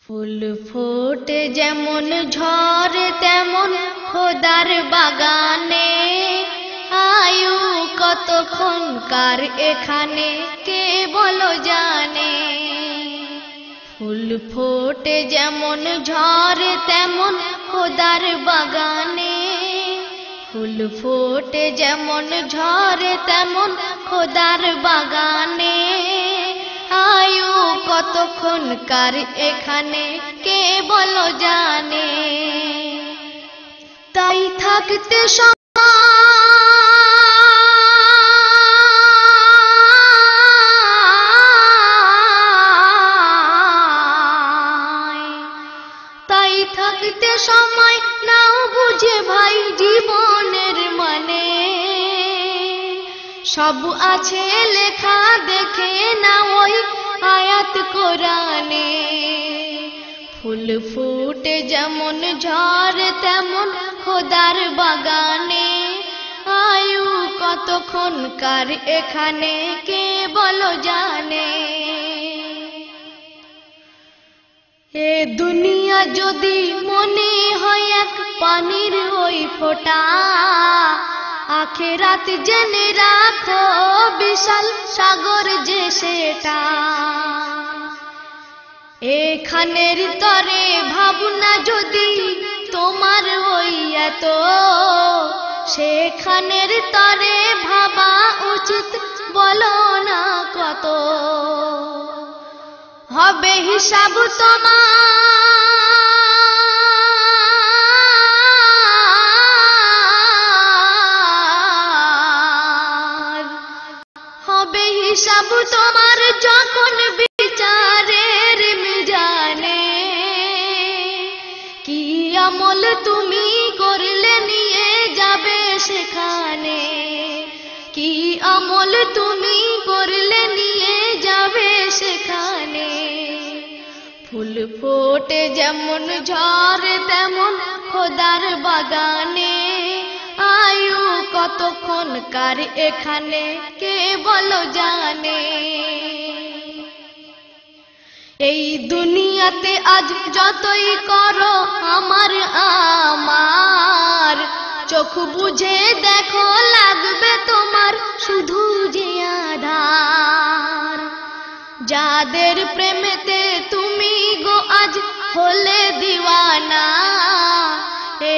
ফুল ফোটে যেমন ঝরে তেমন খোদার বাগানে, আয়ু কতক্ষণকার এখানে কে বলো জানে। ফুল ফোটে যেমন ঝরে তেমন খোদার বাগানে, ফুল ফোটে যেমন ঝরে তেমন খোদার বাগানে, আয়ু কতক্ষণকার এখানে কে বলো জানে। তাই থাকতে থাকতে সময় নাও বুঝে ভাই জীবনের মানে, সব আছে লেখা দেখে না ওই আয়াত কোরআনে। ফুল ফুটে যেমন ঝরে তেমন খোদার বাগানে, আয়ু কতক্ষণকার এখানে কে বলো জানে। এ দুনিয়া যদি মনে হয় এক পানির ওই ফোঁটা, আখেরাত জেনে রাখো বিশাল সাগর যে সেটা। এখানের তরে ভাবনা যদি তোমার ওই এত, সেখানের তরে ভাবা উচিত বলো না কত। হবে হিসাব তোমার, হবে হিসাব তোমার যখন বিচারের মিজানে। কি আমল তুমি করলে নিয়ে যাবে সেখানে, কি আমল তুমি করলে নিয়ে যাবে সেখানে। ফুল ফোটে যেমন ঝরে তেমন খোদার বাগানে, আয়ু কতক্ষণকার এখানে কে বলো জানে। এই দুনিয়াতে আজ যতই করো আমার আমার, চোখ বুঝে দেখো লাগবে তোমার শুধু যে আধার। যাদের প্রেমেতে তুমি গো আজ হলে দিওয়ানা,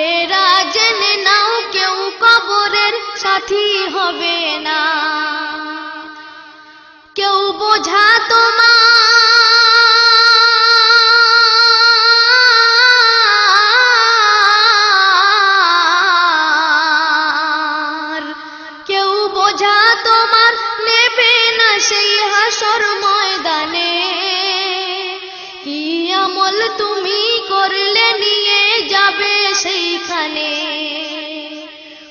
এরা জেনে নাও কেউ কবরের সাথী হবে না। কেউ বোঝা তোমার, কেউ বোঝা তোমার নেবে না সেই হাসর ময়দানে। কি আমল তুমি করলে নিয়ে যাবে সেইখানে।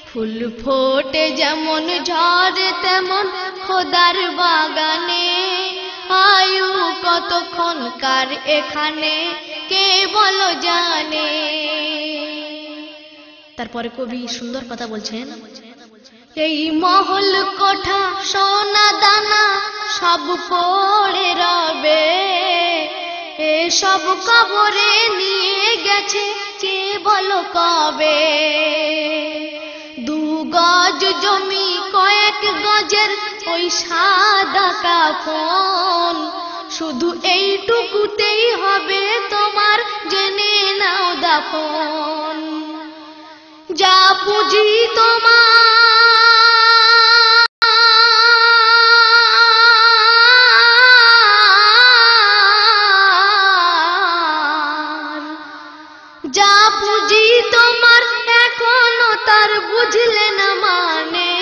ফুল ফোটে যেমন ঝরে তেমন খোদার বাগানে, আয়ু কতক্ষণকার এখানে কে বলো জানে। তারপরে কবি সুন্দর কথা বলছেন, এই মহল কোঠা সোনা দানা সব পড়ে রবে, এসব কবরে নিয়ে গেছে কে বলো কবে। 2 গজ জমি কয়েক গজের ওই সাদা কাফন, শুধু এইটুকুতেই হবে তোমার জেনে নাও দাফন। যা পুঁজি তোমার, যা পুঁজি তোমার এখনো তার বুঝলে না মানে।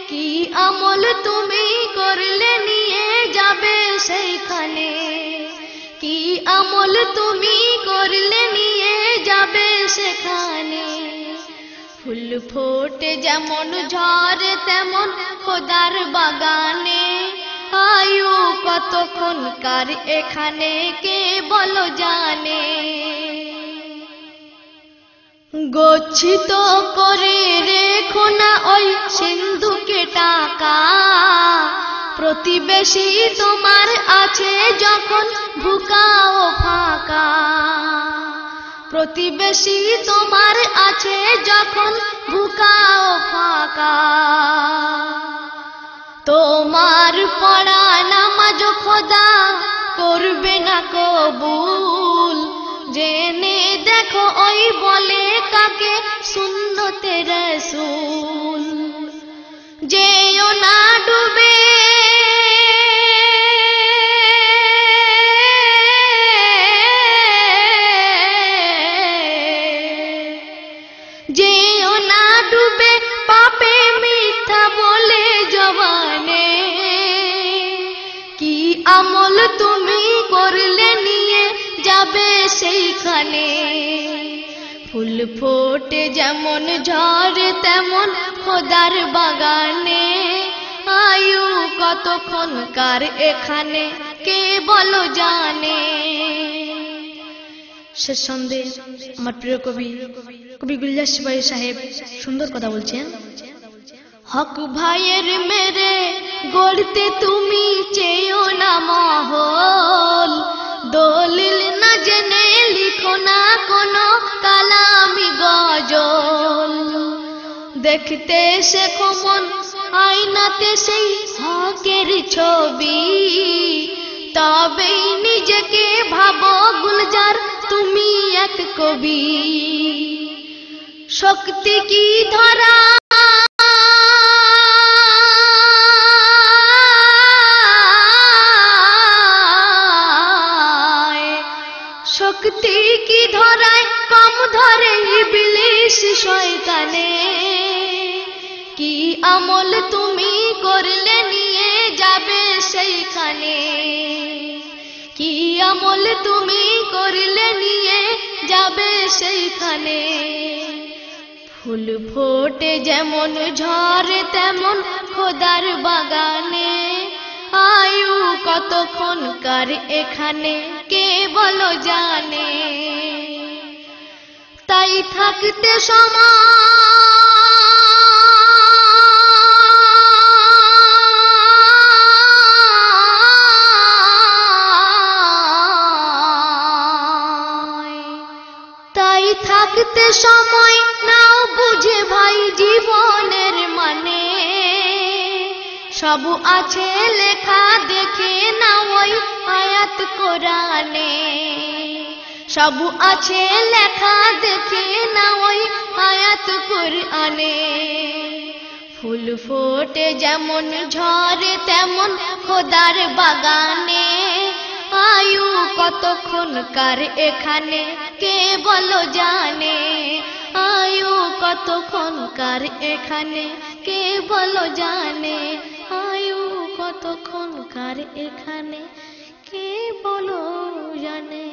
কি আমল তুমি করলে নিয়ে যাবে সেইখানে, কি আমল তুমি করলে নিয়ে যাবে সেখানে। ফুল ফোটে যেমন ঝরে তেমন খোদার বাগানে, আয়ু কতক্ষণকার এখানে কে বলো জানে। গচ্ছিত করে রেখো না ওই সিন্ধুকে টাকা, প্রতিবেশী তোমার আছে যখন ভুকাও প্রতিবেশী তোমার আছে যখন বুকা ও ফাঁকা, তোমার পড়া নামাজ খোদা করবে না কবুল। জেনে দেখো ওই বলে কাকে সুন্নতে রাসূল। যেও না ডুবে যেও না ডুবে পাপে মিথ্যা বলে জবানে। কি আমল তুমি করলে নিয়ে যাবে সেইখানে। ফুল ফোটে যেমন ঝড়ে তেমন খোদার বাগানে। আয়ু কতক্ষণকার এখানে কে বলো জানে। শেষ সন্ধে আমার প্রিয় কবি কবি গুলজার সিপাহী সাহেব সুন্দর কথা বলছেন। হক ভাইয়ের মেরে গড়তে তুমি চেয়েও না মহল। দলিল না জেনে লিখো না কোনো কালামি গজল। দেখতে শেখো মন আয়নাতে সেই হকের ছবি। তবেই নিজেকে ভাবো গুলজার তুমি এক কবি। শক্তি কি ধরা শক্তি কি ধরায় কম ধরে ইবলিশ শয়তানে। কি আমল তুমি করলে নিয়ে যাবে সেইখানে। কি আমল তুমি করলে নিয়ে যাবে সেইখানে। ফুল ফোটে যেমন ঝড়ে তেমন খোদার বাগানে। আয়ু কতক্ষণকার এখানে কে বলো জানে। তাই থাকতে তাই থাকতে সময় নাও বুঝে ভাই জীবনের মানে। সব আছে লেখা দেখে না ওই আয়াত কোরআনে। সব আছে লেখা দেখে না ওই আয়াত কোরআনে। ফুল ফোটে যেমন ঝড়ে তেমন খোদার বাগানে। আয়ু কতক্ষণকার এখানে কে বলো জানে। আয়ু কতক্ষণকার এখানে কে বলো জানে। আয়ু কতক্ষণকার এখানে কে বলো জানে।